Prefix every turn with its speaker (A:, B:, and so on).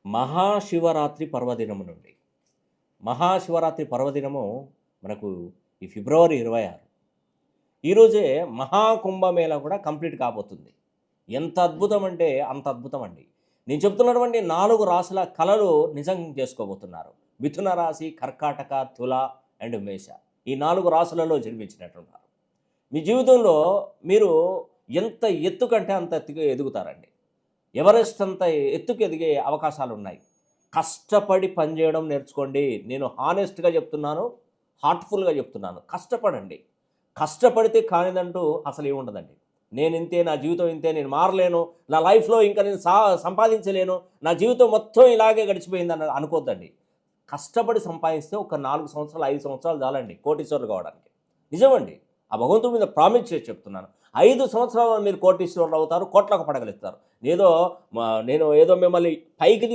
A: మహాశివరాత్రి పర్వదినము నుండి. మహాశివరాత్రి పర్వదినము మనకు ఈ ఫిబ్రవరి 26. ఈరోజే మహాకుంభమేళా కూడా కంప్లీట్ కాబోతుంది. ఎంత అద్భుతం అంటే అంత అద్భుతం అండి. నేను చెప్తున్నటువంటి 4 రాశుల కలలు నిజం చేసుకోబోతున్నారు. మిథున రాశి, కర్కాటక, తుల అండ్ మేష. ఈ 4 రాశులలో జన్మించినట్టున్నారు. మీ జీవితంలో మీరు ఎంత ఎత్తు కంటే అంత ఎత్తుకు ఎదుగుతారండి. ఎవరెస్ట్ అంత ఎత్తుకు ఎదిగే అవకాశాలు ఉన్నాయి. కష్టపడి పనిచేయడం నేర్చుకోండి. నేను హానెస్ట్‌గా చెప్తున్నాను, హార్ట్‌ఫుల్‌గా చెప్తున్నాను. కష్టపడండి. కష్టపడితే కానిదంటూ అసలు ఏముండదండి. నేను ఇంతే, నా జీవితం ఇంతే, నేను మారలేను, నా లైఫ్‌లో ఇంకా నేను సంపాదించలేను, నా జీవితం మొత్తం ఇలాగే గడిచిపోయిందని అనుకోద్దండి. కష్టపడి సంపాదిస్తే ఒక 4 సంవత్సరాలు, 5 సంవత్సరాలు చాలండి కోటీశ్వరులు కావడానికి. నిజమండి. ఆ భగవంతుడి మీద ప్రామిస్ చేసి చెప్తున్నాను. 5 సంవత్సరాల్లో మీరు కోటీశ్వరులు అవుతారు, కోట్లకు పడగలుగుతారు. నేను ఏదో మిమ్మల్ని పైకి